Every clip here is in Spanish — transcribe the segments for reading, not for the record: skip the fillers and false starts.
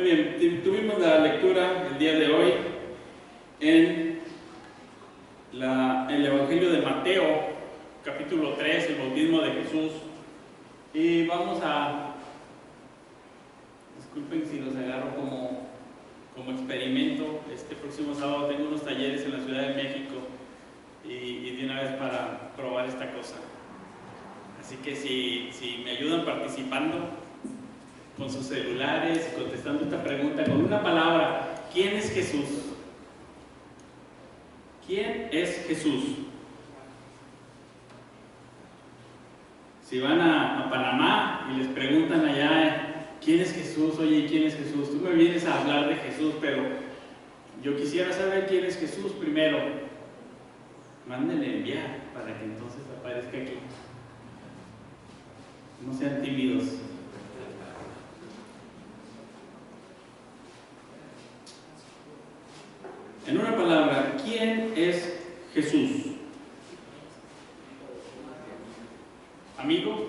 Muy bien, tuvimos la lectura el día de hoy en el Evangelio de Mateo, capítulo 3, el bautismo de Jesús. Y vamos a, disculpen si los agarro como experimento. Este próximo sábado tengo unos talleres en la Ciudad de México y de una vez para probar esta cosa. Así que si me ayudan participando con sus celulares, contestando esta pregunta con una palabra: ¿quién es Jesús? ¿Quién es Jesús? Si van a Panamá y les preguntan allá, ¿quién es Jesús? Oye, ¿quién es Jesús? Tú me vienes a hablar de Jesús, pero yo quisiera saber quién es Jesús primero. Mándenle enviar para que entonces aparezca aquí. No sean tímidos. En una palabra, ¿quién es Jesús? Amigo,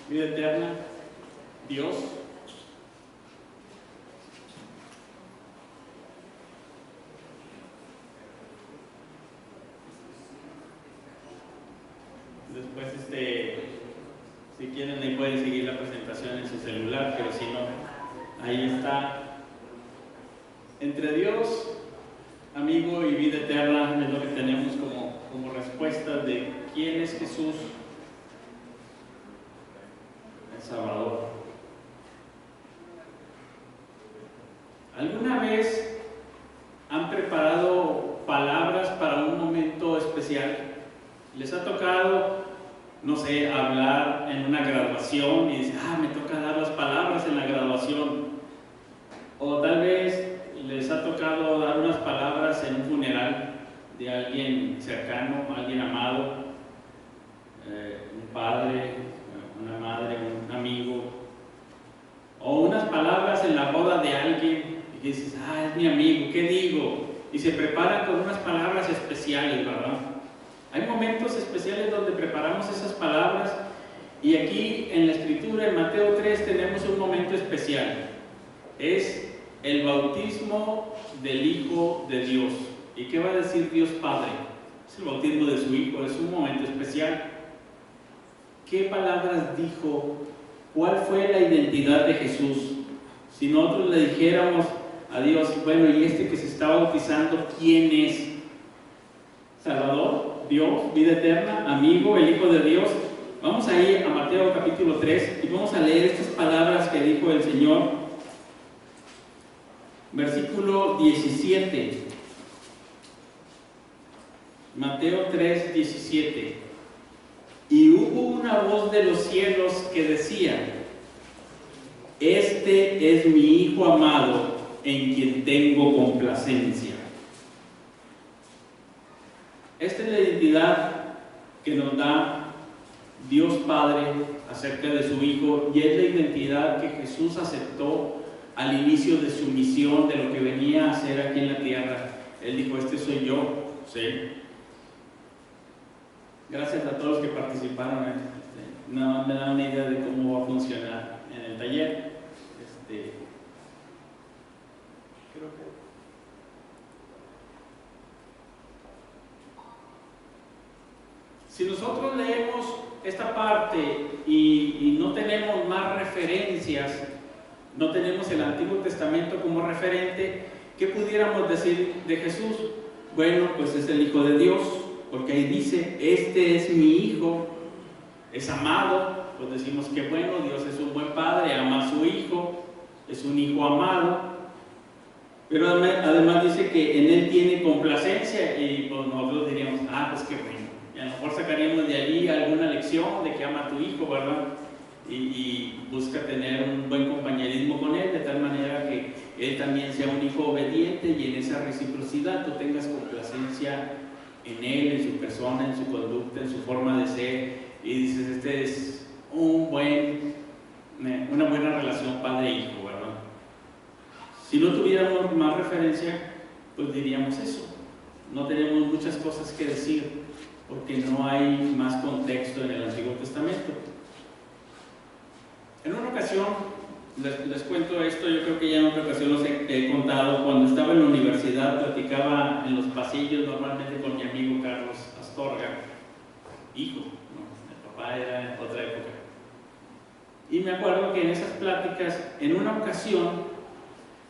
vida eterna, Dios. Después, si quieren, ahí pueden seguir la presentación en su celular, pero si no, ahí está. Entre Dios, amigo y vida eterna es lo que tenemos como respuesta de quién es Jesús, el Salvador. ¿Alguna vez han preparado palabras para un momento especial? ¿Les ha tocado, no sé, hablar en una graduación y dicen, me toca dar las palabras en la graduación? O tal vez les ha tocado dar unas palabras en un funeral de alguien cercano, alguien amado, un padre, una madre, un amigo, o unas palabras en la boda de alguien y dices, es mi amigo, ¿qué digo? Y se preparan con unas palabras especiales, ¿verdad? Hay momentos especiales donde preparamos esas palabras, y aquí en la escritura, en Mateo 3, tenemos un momento especial. Es el bautismo del Hijo de Dios. ¿Y qué va a decir Dios Padre? Es el bautismo de su Hijo, es un momento especial. ¿Qué palabras dijo? ¿Cuál fue la identidad de Jesús? Si nosotros le dijéramos a Dios, bueno, ¿y este que se está bautizando, quién es? Salvador, Dios, vida eterna, amigo, el Hijo de Dios. Vamos a ir a Mateo capítulo 3 y vamos a leer estas palabras que dijo el Señor. Versículo 17. Mateo 3, 17. Y hubo una voz de los cielos que decía: Este es mi Hijo amado, en quien tengo complacencia. Esta es la identidad que nos da Dios Padre acerca de su Hijo, y es la identidad que Jesús aceptó al inicio de su misión, de lo que venía a hacer aquí en la tierra. Él dijo, este soy yo, ¿sí? Gracias a todos los que participaron. No me da una idea de cómo va a funcionar en el taller. Creo que... Si nosotros leemos esta parte y no tenemos más referencias, no tenemos el Antiguo Testamento como referente, ¿qué pudiéramos decir de Jesús? Bueno, pues es el Hijo de Dios, porque ahí dice, este es mi Hijo, es amado. Pues decimos que bueno, Dios es un buen Padre, ama a su Hijo, es un Hijo amado. Pero además dice que en Él tiene complacencia, y pues nosotros diríamos, pues qué bueno. Y a lo mejor sacaríamos de allí alguna lección de que ama a tu Hijo, ¿verdad? Y busca tener un buen compañerismo con Él, de tal manera que Él también sea un Hijo obediente, y en esa reciprocidad tú tengas complacencia en Él, en su persona, en su conducta, en su forma de ser, y dices, este es una buena relación padre-hijo, ¿verdad? Si no tuviéramos más referencia, pues diríamos eso. No tenemos muchas cosas que decir, porque no hay más contexto en el Antiguo Testamento. En una ocasión Les cuento esto, yo creo que ya en otra ocasión los he contado. Cuando estaba en la universidad platicaba en los pasillos normalmente con mi amigo Carlos Astorga, hijo, ¿no? El papá era en otra época. Y me acuerdo que en esas pláticas, en una ocasión,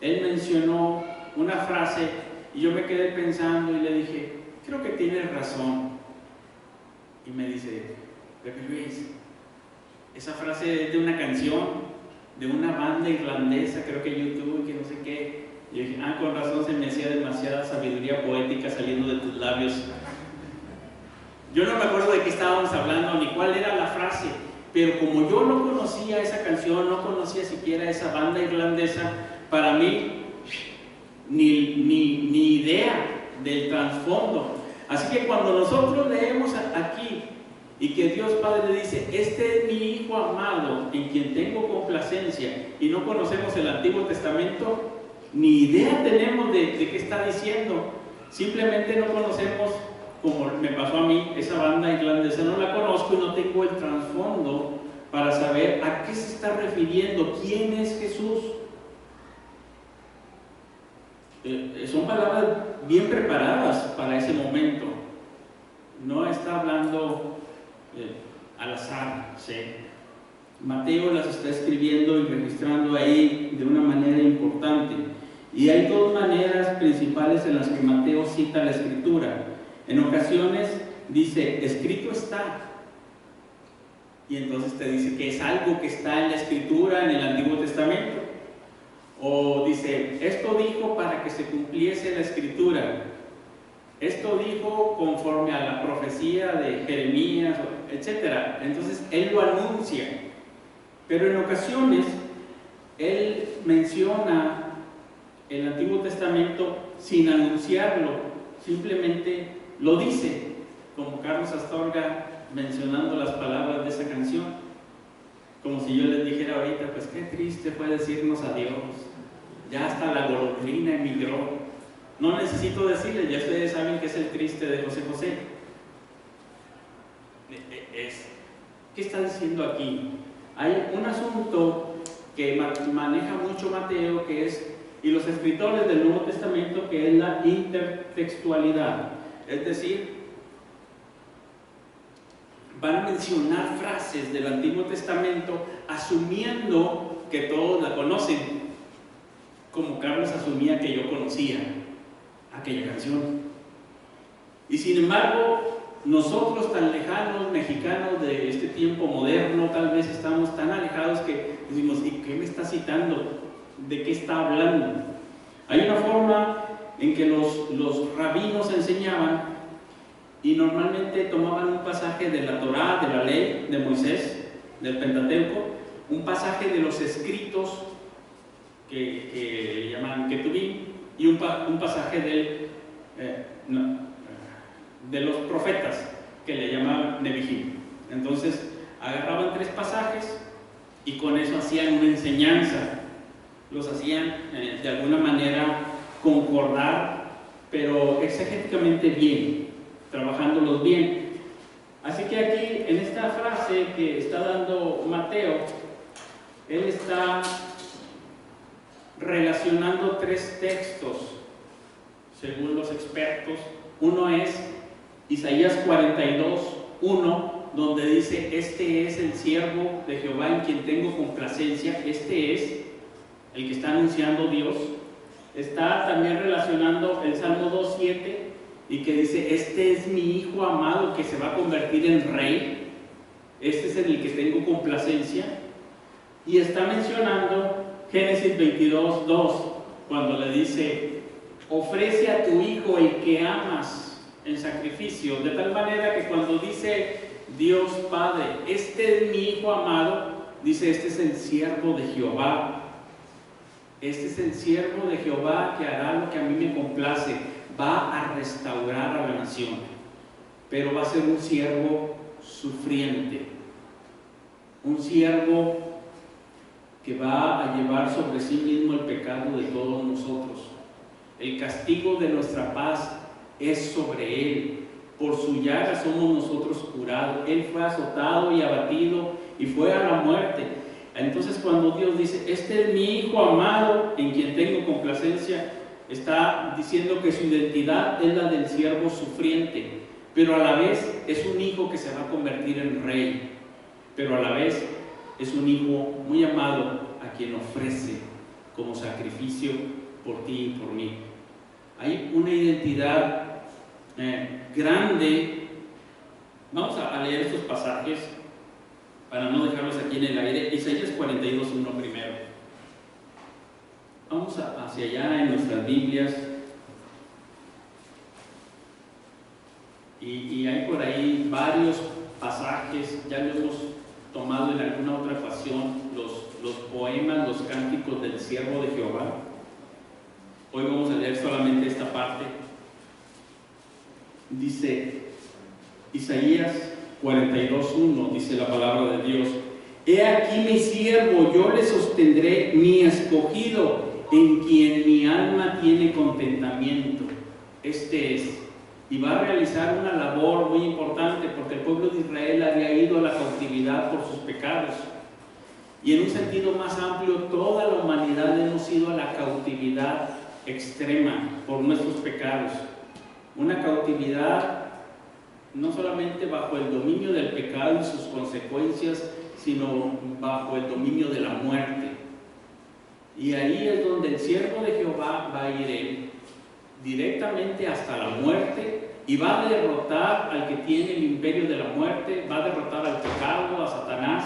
él mencionó una frase y yo me quedé pensando y le dije, creo que tienes razón. Y me dice, Pepe Luis, esa frase es de una canción, de una banda irlandesa, creo que YouTube, que no sé qué. Y yo dije, con razón se me hacía demasiada sabiduría poética saliendo de tus labios. Yo no me acuerdo de qué estábamos hablando, ni cuál era la frase, pero como yo no conocía esa canción, no conocía siquiera esa banda irlandesa, para mí, ni idea del trasfondo. Así que cuando nosotros leemos aquí, y que Dios Padre le dice, este es mi Hijo amado, en quien tengo complacencia, y no conocemos el Antiguo Testamento, ni idea tenemos de qué está diciendo. Simplemente no conocemos, como me pasó a mí, esa banda irlandesa, no la conozco y no tengo el trasfondo para saber a qué se está refiriendo, quién es Jesús. Son palabras bien preparadas para ese momento. No está hablando al azar, ¿sí? Mateo las está escribiendo y registrando ahí de una manera importante. Y hay dos maneras principales en las que Mateo cita la Escritura. En ocasiones dice, escrito está. Y entonces te dice que es algo que está en la Escritura, en el Antiguo Testamento. O dice, esto dijo para que se cumpliese la Escritura. Esto dijo conforme a la profecía de Jeremías, etc. Entonces, él lo anuncia. Pero en ocasiones, él menciona el Antiguo Testamento sin anunciarlo. Simplemente lo dice, como Carlos Astorga mencionando las palabras de esa canción. Como si yo les dijera ahorita, pues qué triste fue decirnos adiós. Ya hasta la golondrina emigró. No necesito decirles, ya ustedes saben que es el triste de José José. ¿Qué está diciendo aquí? Hay un asunto que maneja mucho Mateo, que es, y los escritores del Nuevo Testamento, que es la intertextualidad. Es decir, van a mencionar frases del Antiguo Testamento asumiendo que todos la conocen, como Carlos asumía que yo conocía aquella canción. Y sin embargo, nosotros tan lejanos, mexicanos de este tiempo moderno, tal vez estamos tan alejados que decimos, ¿y qué me está citando? ¿De qué está hablando? Hay una forma en que los rabinos enseñaban y normalmente tomaban un pasaje de la Torá, de la ley de Moisés, del Pentateuco, un pasaje de los escritos que llaman Ketubim, y un pasaje de los profetas, que le llamaban Nebihim. Entonces agarraban tres pasajes y con eso hacían una enseñanza, los hacían de alguna manera concordar, pero exegéticamente bien, trabajándolos bien. Así que aquí en esta frase que está dando Mateo, él está relacionando tres textos según los expertos. Uno es Isaías 42:1, donde dice, este es el siervo de Jehová en quien tengo complacencia. Este es el que está anunciando Dios. Está también relacionando el Salmo 2:7 y que dice, este es mi hijo amado que se va a convertir en rey. Este es en el que tengo complacencia. Y está mencionando Génesis 22:2, cuando le dice, ofrece a tu hijo el que amas en sacrificio, de tal manera que cuando dice Dios Padre, este es mi hijo amado, dice, este es el siervo de Jehová. Este es el siervo de Jehová que hará lo que a mí me complace, va a restaurar a la nación, pero va a ser un siervo sufriente, un siervo que va a llevar sobre sí mismo el pecado de todos nosotros. El castigo de nuestra paz es sobre él. Por su llaga somos nosotros curados. Él fue azotado y abatido y fue a la muerte. Entonces cuando Dios dice, este es mi Hijo amado en quien tengo complacencia, está diciendo que su identidad es la del siervo sufriente, pero a la vez es un hijo que se va a convertir en rey, pero a la vez es un hijo muy amado a quien ofrece como sacrificio por ti y por mí. Hay una identidad grande. Vamos a leer estos pasajes para no dejarlos aquí en el aire. Isaías 42:1 primero. Vamos hacia allá en nuestras Biblias. Y hay por ahí varios pasajes, ya lo hemos tomado en alguna otra ocasión, los poemas, los cánticos del siervo de Jehová. Hoy vamos a leer solamente esta parte. Dice Isaías 42:1, dice la palabra de Dios: He aquí mi siervo, yo le sostendré, mi escogido, en quien mi alma tiene contentamiento. Este es. Y va a realizar una labor muy importante, porque el pueblo de Israel había ido a la cautividad por sus pecados. Y en un sentido más amplio, toda la humanidad hemos ido a la cautividad extrema por nuestros pecados. Una cautividad no solamente bajo el dominio del pecado y sus consecuencias, sino bajo el dominio de la muerte. Y ahí es donde el siervo de Jehová va a ir él, directamente hasta la muerte, y va a derrotar al que tiene el imperio de la muerte, va a derrotar al pecado, a Satanás,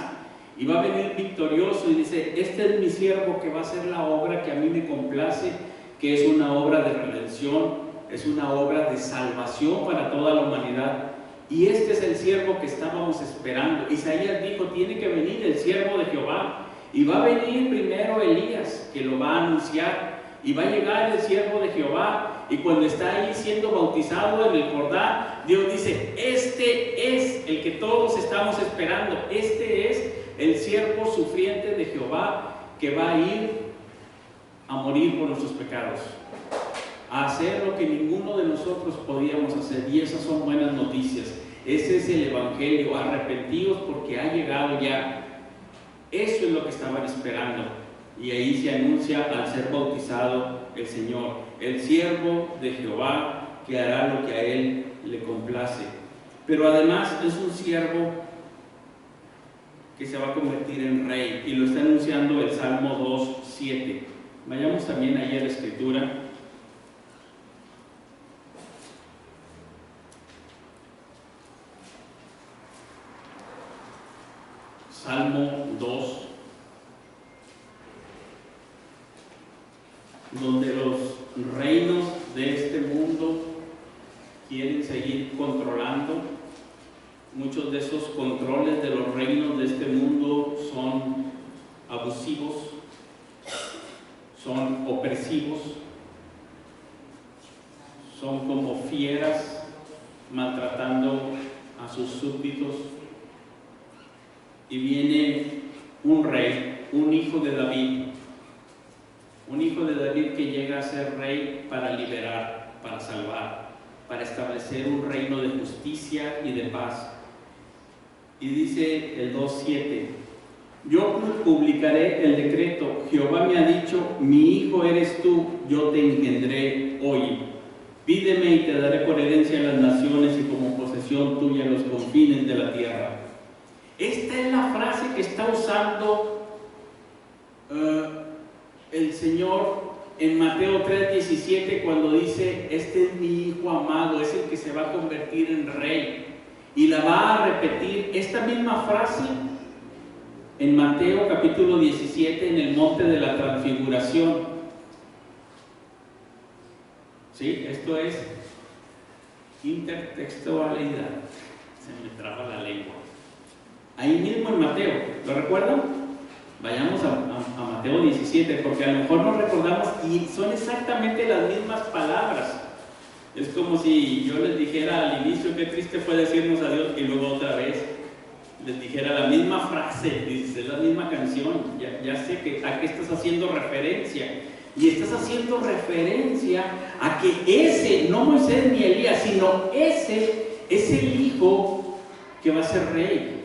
y va a venir victorioso. Y dice: este es mi siervo que va a hacer la obra que a mí me complace, que es una obra de redención, es una obra de salvación para toda la humanidad. Y este es el siervo que estábamos esperando. Isaías dijo: tiene que venir el siervo de Jehová, y va a venir primero Elías, que lo va a anunciar, y va a llegar el siervo de Jehová, y cuando está ahí siendo bautizado en el Jordán, Dios dice: este es el que todos estamos esperando, este es el siervo sufriente de Jehová, que va a ir a morir por nuestros pecados, a hacer lo que ninguno de nosotros podíamos hacer. Y esas son buenas noticias. Ese es el evangelio: arrepentidos porque ha llegado ya. Eso es lo que estaban esperando. Y ahí se anuncia al ser bautizado el Señor, el siervo de Jehová, que hará lo que a él le complace. Pero además es un siervo que se va a convertir en rey, y lo está anunciando el Salmo 2:7. Vayamos también ahí a la escritura. Salmo 2, donde los reinos de este mundo quieren seguir controlando. Muchos de esos controles de los reinos de este mundo son abusivos, son opresivos, son como fieras maltratando a sus súbditos. Y viene un rey, un hijo de David, que llega a ser rey para liberar, para salvar, para establecer un reino de justicia y de paz. Y dice el 2:7: yo publicaré el decreto, Jehová me ha dicho, mi hijo eres tú, yo te engendré hoy. Pídeme y te daré por herencia a las naciones y como posesión tuya los confines de la tierra. Esta es la frase que está usando el Señor en Mateo 3:17, cuando dice: este es mi hijo amado, es el que se va a convertir en rey. Y la va a repetir esta misma frase en Mateo capítulo 17, en el monte de la transfiguración. ¿Sí? Esto es intertextualidad. Se me traba la lengua. Ahí mismo en Mateo, ¿lo recuerdan? Vayamos a Mateo 17, porque a lo mejor no recordamos, y son exactamente las mismas palabras. Es como si yo les dijera al inicio: qué triste fue decirnos adiós, y luego otra vez les dijera la misma frase, es la misma canción. Ya sé a qué estás haciendo referencia, y estás haciendo referencia a que ese, no Moisés ni Elías, sino ese es el hijo que va a ser rey,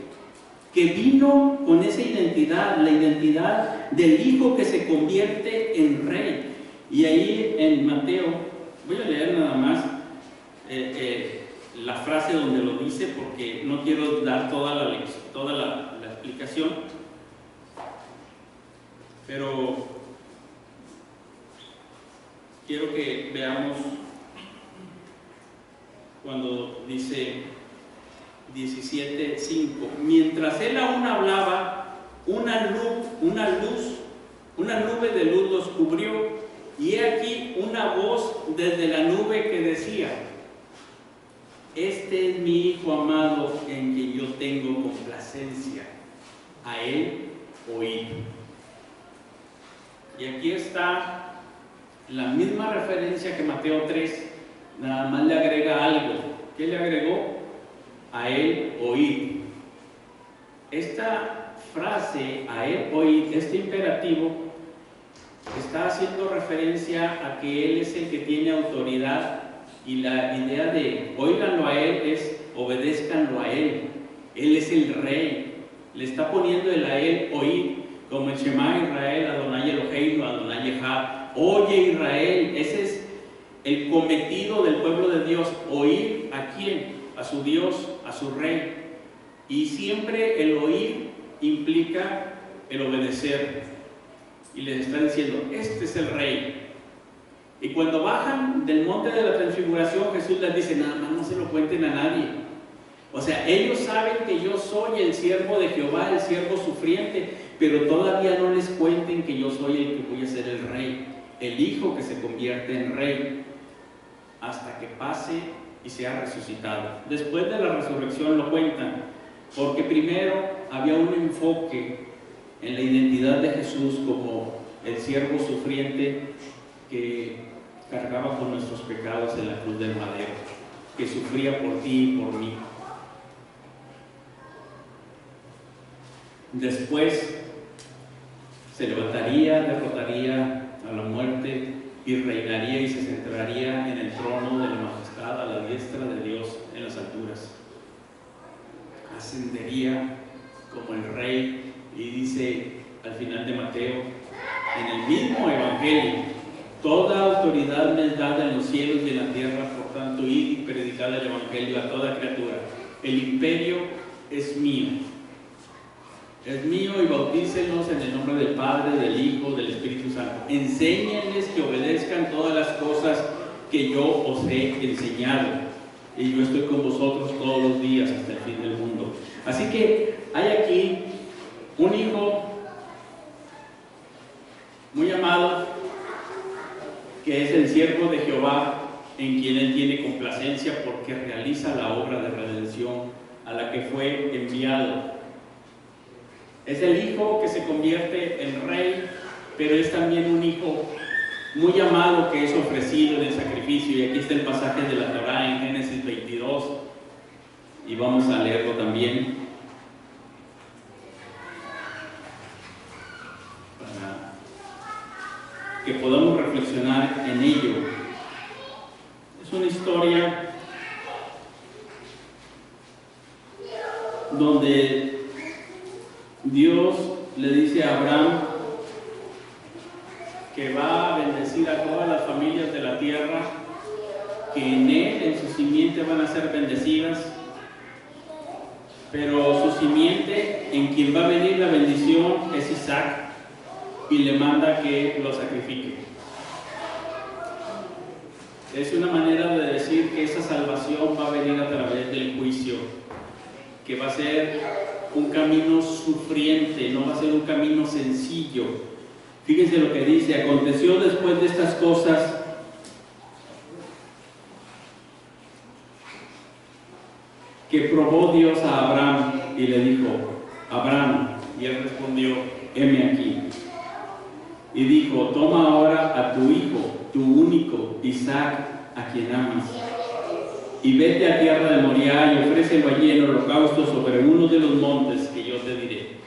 que vino con esa identidad, la identidad del Hijo que se convierte en Rey. Y ahí en Mateo, voy a leer nada más la frase donde lo dice, porque no quiero dar toda la explicación, pero quiero que veamos cuando dice 17:5. Mientras él aún hablaba, una nube de luz los cubrió, y he aquí una voz desde la nube que decía: este es mi Hijo amado, en quien yo tengo complacencia, a él oíd. Y aquí está la misma referencia que Mateo 3, nada más le agrega algo. ¿Qué le agregó? A él oíd. Esta frase, a él oíd, este imperativo, está haciendo referencia a que él es el que tiene autoridad, y la idea de óiganlo a él es obedézcanlo a él. Él es el Rey. Le está poniendo el a él oíd, como el Shema Israel, Adonai Eloheinu, Adonai Echad. Oye Israel, ese es el cometido del pueblo de Dios. Oír a quién, a su Dios, a su Rey. Y siempre el oír implica el obedecer. Y les está diciendo: este es el Rey. Y cuando bajan del monte de la transfiguración, Jesús les dice: nada más no se lo cuenten a nadie. O sea, ellos saben que yo soy el siervo de Jehová, el siervo sufriente, pero todavía no les cuenten que yo soy el que voy a ser el Rey, el Hijo que se convierte en Rey, hasta que pase y sea resucitado. Después de la resurrección lo cuentan, porque primero había un enfoque en la identidad de Jesús como el siervo sufriente que cargaba con nuestros pecados en la cruz del madero, que sufría por ti y por mí. Después se levantaría, derrotaría a la muerte y reinaría y se centraría en el trono de la majestad a la diestra de Dios en las alturas. Ascendería como el Rey, y dice al final de Mateo, en el mismo Evangelio: toda autoridad me es dada en los cielos y en la tierra, por tanto id y predicad el Evangelio a toda criatura. El imperio es mío. Es mío, y bautícenlos en el nombre del Padre, del Hijo, del Espíritu Santo. Enséñenles que obedezcan todas las cosas que yo os he enseñado. Y yo estoy con vosotros todos los días hasta el fin del mundo. Así que hay aquí un Hijo muy amado, que es el siervo de Jehová, en quien él tiene complacencia porque realiza la obra de redención a la que fue enviado. Es el Hijo que se convierte en Rey, pero es también un Hijo muy amado que es ofrecido en el sacrificio. Y aquí está el pasaje de la Torá en Génesis 22, y vamos a leerlo también para que podamos reflexionar en ello. Es una historia donde Dios le dice a Abraham que va a bendecir a todas las familias de la tierra, que en él, en su simiente, van a ser bendecidas, pero su simiente, en quien va a venir la bendición, es Isaac, y le manda que lo sacrifique. Es una manera de decir que esa salvación va a venir a través del juicio, que va a ser un camino sufriente, no va a ser un camino sencillo. Fíjense lo que dice: aconteció después de estas cosas que probó Dios a Abraham y le dijo: Abraham, y él respondió: heme aquí. Y dijo: toma ahora a tu hijo, tu único, Isaac, a quien amas, y vete a tierra de Moriah y ofrécelo allí en holocausto sobre uno de los montes que yo te diré.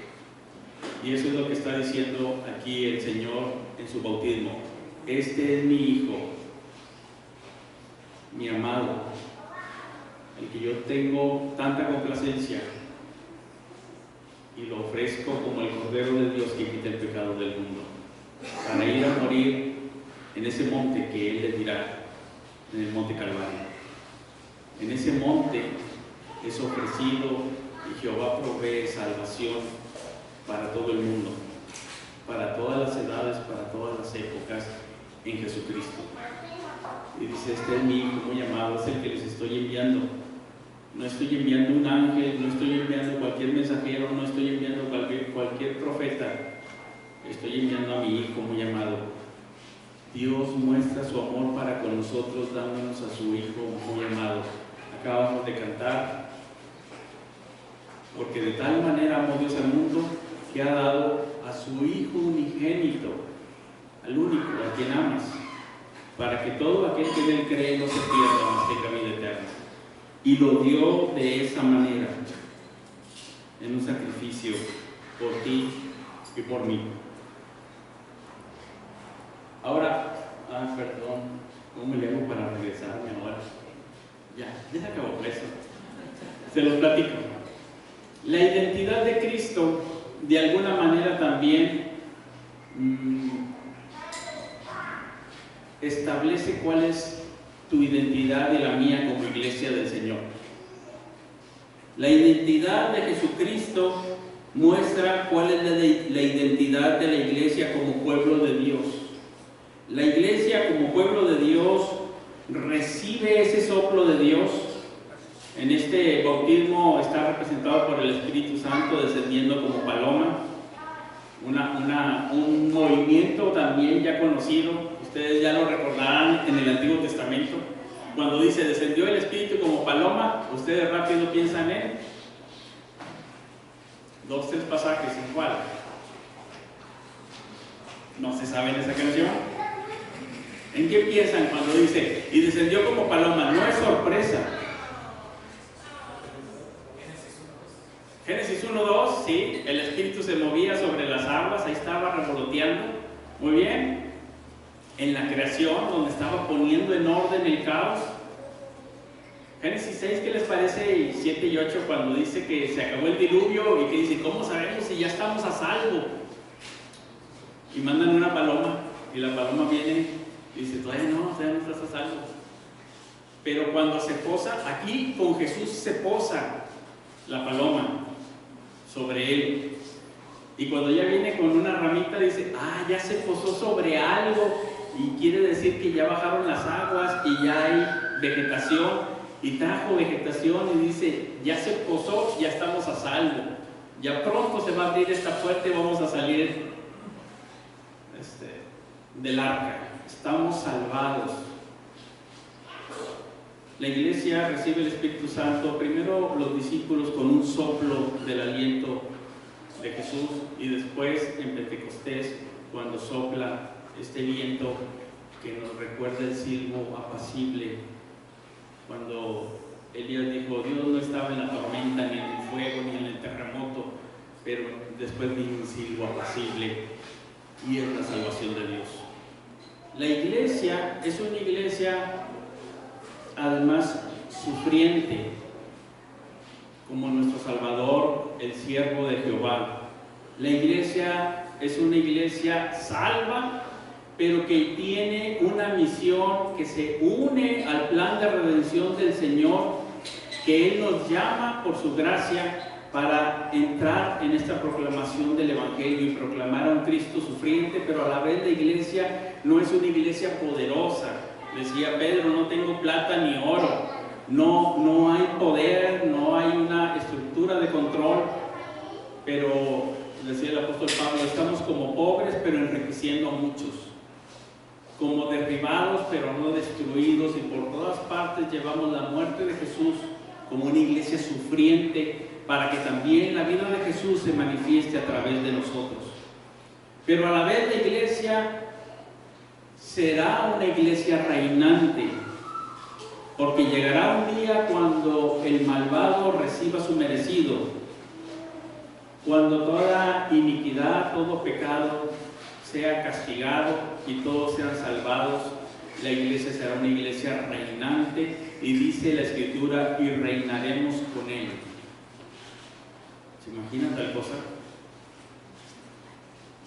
Y eso es lo que está diciendo aquí el Señor en su bautismo: este es mi Hijo, mi amado, el que yo tengo tanta complacencia. y lo ofrezco como el Cordero de Dios que quita el pecado del mundo, para ir a morir en ese monte que Él le dirá, en el monte Calvario. En ese monte es ofrecido y Jehová provee salvación para todo el mundo, para todas las edades, para todas las épocas, en Jesucristo. Y dice, este es mi Hijo muy amado, es el que les estoy enviando. No estoy enviando un ángel, no estoy enviando cualquier mensajero, no estoy enviando cualquier profeta, estoy enviando a mi Hijo muy amado. Dios muestra su amor para con nosotros dándonos a su Hijo muy amado. Acabamos de cantar, porque de tal manera amó Dios al mundo que ha dado a su Hijo unigénito, al único, a quien amas, para que todo aquel que en Él cree no se pierda, mas tenga vida eterna. Y lo dio de esa manera, en un sacrificio por ti y por mí. Ahora, perdón, ¿cómo le hago para regresarme ahora? Ya se acabó eso. Se los platico. La identidad de Cristo, de alguna manera también establece cuál es tu identidad y la mía como iglesia del Señor. La identidad de Jesucristo muestra cuál es la identidad de la iglesia como pueblo de Dios. La iglesia como pueblo de Dios recibe ese soplo de Dios. En este bautismo está representado por el Espíritu Santo descendiendo como paloma, un movimiento también ya conocido, ustedes ya lo recordarán en el Antiguo Testamento, cuando dice descendió el Espíritu como paloma, ustedes rápido piensan en 2, 3 pasajes, ¿en cuál? ¿No se saben esa canción? ¿En qué piensan cuando dice y descendió como paloma? No es sorpresa. Génesis 1:2, sí, el Espíritu se movía sobre las aguas, ahí estaba revoloteando, muy bien. En la creación, donde estaba poniendo en orden el caos. Génesis 6, ¿qué les parece? 7 y 8, cuando dice que se acabó el diluvio y que dice, ¿cómo sabemos si ya estamos a salvo? Y mandan una paloma, y la paloma viene y dice, todavía no estás a salvo. Pero cuando se posa, aquí con Jesús se posa la paloma sobre él. Y cuando ya viene con una ramita, dice, ya se posó sobre algo. Y quiere decir que ya bajaron las aguas y ya hay vegetación. Y trajo vegetación y dice, ya se posó, ya estamos a salvo. Ya pronto se va a abrir esta puerta y vamos a salir del arca. Estamos salvados. La iglesia recibe el Espíritu Santo, primero los discípulos con un soplo del aliento de Jesús, y después en Pentecostés, cuando sopla este viento que nos recuerda el silbo apacible, cuando Elías dijo, Dios no estaba en la tormenta, ni en el fuego, ni en el terremoto, pero después vino un silbo apacible, y es la salvación de Dios. La iglesia es una iglesia además sufriente, como nuestro Salvador, el siervo de Jehová. La iglesia es una iglesia salva, pero que tiene una misión que se une al plan de redención del Señor, que Él nos llama por su gracia para entrar en esta proclamación del Evangelio y proclamar a un Cristo sufriente, pero a la vez la iglesia no es una iglesia poderosa. Decía Pedro, no tengo plata ni oro, no hay poder, no hay una estructura de control, pero decía el apóstol Pablo, estamos como pobres pero enriqueciendo a muchos, como derribados pero no destruidos, y por todas partes llevamos la muerte de Jesús como una iglesia sufriente, para que también la vida de Jesús se manifieste a través de nosotros. Pero a la vez la iglesia será una iglesia reinante, porque llegará un día cuando el malvado reciba su merecido, cuando toda iniquidad, todo pecado sea castigado y todos sean salvados. La iglesia será una iglesia reinante, y dice la Escritura, y reinaremos con él. ¿Se imaginan tal cosa?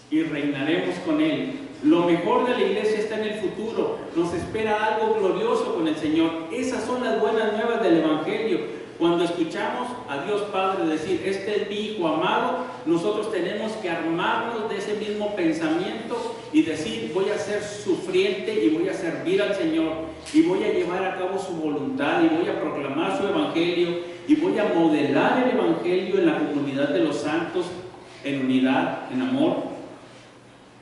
Y reinaremos con Él. Lo mejor de la iglesia está en el futuro. Nos espera algo glorioso con el Señor. Esas son las buenas nuevas del Evangelio. Cuando escuchamos a Dios Padre decir, este es mi Hijo amado, nosotros tenemos que armarnos de ese mismo pensamiento y decir, voy a ser sufriente y voy a servir al Señor y voy a llevar a cabo su voluntad y voy a proclamar su Evangelio y voy a modelar el Evangelio en la comunidad de los santos en unidad, en amor.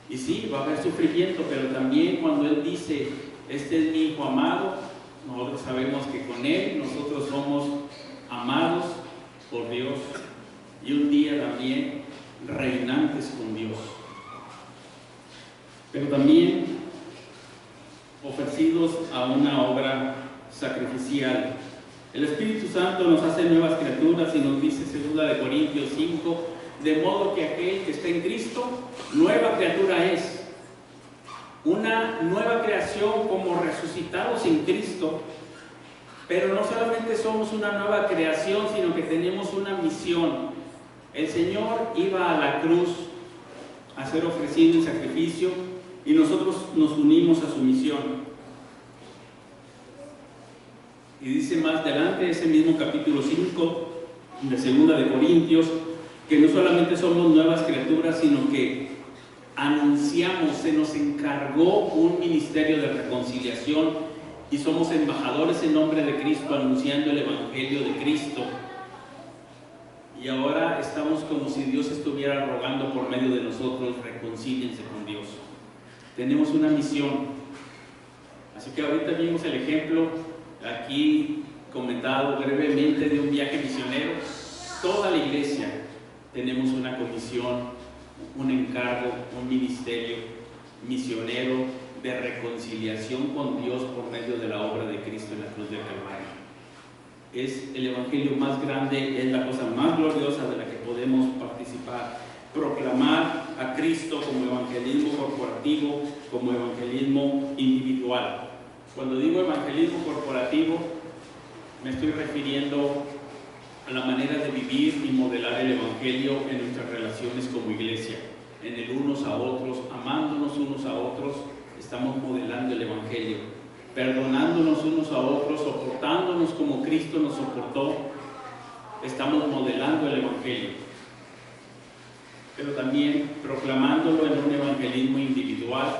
Y sí, va a haber sufrimiento, pero también cuando Él dice, este es mi Hijo amado, nosotros sabemos que con Él nosotros somos amados por Dios y un día también reinantes con Dios. Pero también ofrecidos a una obra sacrificial. El Espíritu Santo nos hace nuevas criaturas y nos dice 2 Corintios 5, de modo que aquel que está en Cristo, nueva criatura es. Una nueva creación como resucitados en Cristo, pero no solamente somos una nueva creación, sino que tenemos una misión. El Señor iba a la cruz a ser ofrecido en sacrificio y nosotros nos unimos a su misión. Y dice más adelante, ese mismo capítulo 5 de 2 Corintios, que no solamente somos nuevas criaturas, sino que anunciamos, se nos encargó un ministerio de reconciliación y somos embajadores en nombre de Cristo, anunciando el Evangelio de Cristo. Y ahora estamos como si Dios estuviera rogando por medio de nosotros, reconcíliense con Dios. Tenemos una misión. Así que ahorita vimos el ejemplo aquí comentado brevemente de un viaje misionero. Toda la iglesia tenemos una comisión, un encargo, un ministerio misionero de reconciliación con Dios por medio de la obra de Cristo en la cruz del Calvario. Es el evangelio más grande, es la cosa más gloriosa de la que podemos participar. Proclamar a Cristo como evangelismo corporativo, como evangelismo individual. Cuando digo evangelismo corporativo, me estoy refiriendo a la manera de vivir y modelar el Evangelio en nuestras relaciones como iglesia, en el unos a otros, amándonos unos a otros, estamos modelando el Evangelio, perdonándonos unos a otros, soportándonos como Cristo nos soportó, estamos modelando el Evangelio, pero también proclamándolo en un evangelismo individual.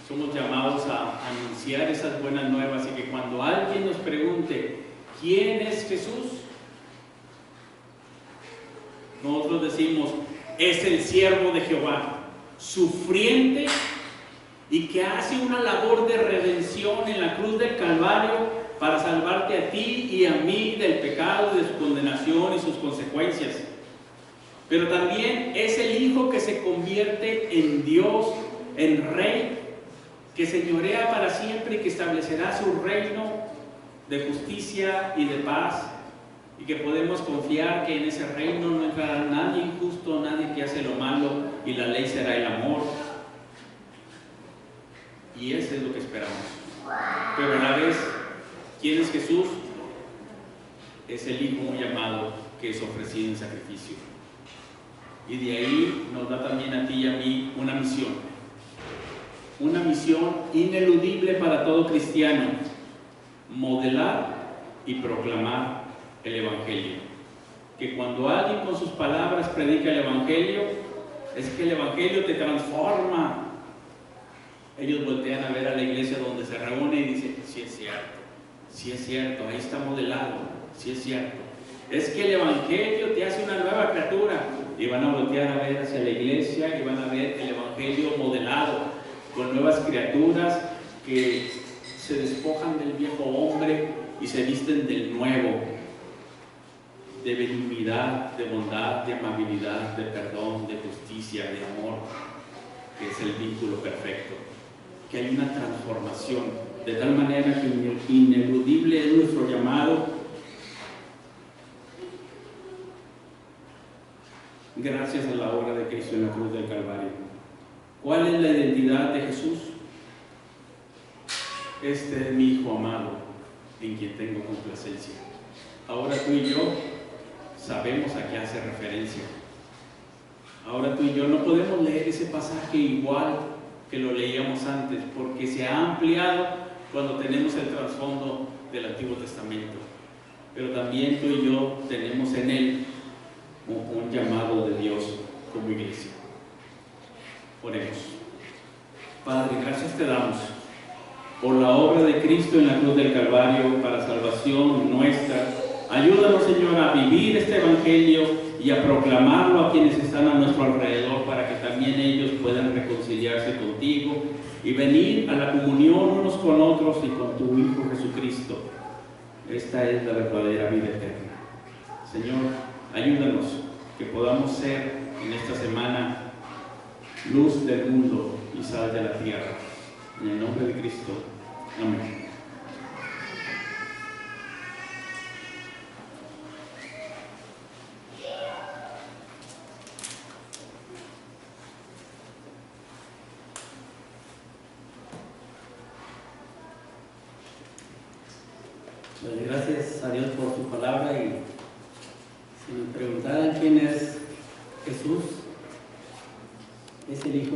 Somos llamados a anunciar esas buenas nuevas y que cuando alguien nos pregunte ¿quién es Jesús?, nosotros decimos, es el siervo de Jehová, sufriente y que hace una labor de redención en la cruz del Calvario para salvarte a ti y a mí del pecado, de su condenación y sus consecuencias. Pero también es el Hijo que se convierte en Dios, en Rey, que señorea para siempre y que establecerá su reino de justicia y de paz. Y que podemos confiar que en ese reino no entrará nadie injusto, nadie que hace lo malo, y la ley será el amor. Y eso es lo que esperamos. Pero a la vez, ¿quién es Jesús? Es el Hijo muy amado que es ofrecido en sacrificio. Y de ahí nos da también a ti y a mí una misión. Una misión ineludible para todo cristiano: modelar y proclamar el Evangelio. Que cuando alguien con sus palabras predica el Evangelio, es que el Evangelio te transforma. Ellos voltean a ver a la iglesia donde se reúne y dicen, sí es cierto, ahí está modelado, sí es cierto. Es que el Evangelio te hace una nueva criatura. Y van a voltear a ver hacia la iglesia y van a ver el Evangelio modelado, con nuevas criaturas que se despojan del viejo hombre y se visten del nuevo, de benignidad, de bondad, de amabilidad, de perdón, de justicia, de amor, que es el vínculo perfecto. Que hay una transformación, de tal manera que ineludible es nuestro llamado, gracias a la obra de Cristo en la cruz del Calvario. ¿Cuál es la identidad de Jesús? Este es mi Hijo amado, en quien tengo complacencia. Ahora tú y yo sabemos a qué hace referencia. Ahora tú y yo no podemos leer ese pasaje igual que lo leíamos antes, porque se ha ampliado cuando tenemos el trasfondo del Antiguo Testamento. Pero también tú y yo tenemos en él un llamado de Dios como iglesia. Oremos. Padre, gracias te damos por la obra de Cristo en la cruz del Calvario para salvación nuestra. Ayúdanos, Señor, a vivir este Evangelio y a proclamarlo a quienes están a nuestro alrededor para que también ellos puedan reconciliarse contigo y venir a la comunión unos con otros y con tu Hijo Jesucristo. Esta es la verdadera vida eterna. Señor, ayúdanos que podamos ser en esta semana luz del mundo y sal de la tierra. En el nombre de Cristo. Amén. Pues gracias a Dios por su palabra, y si me preguntaran quién es Jesús, es el Hijo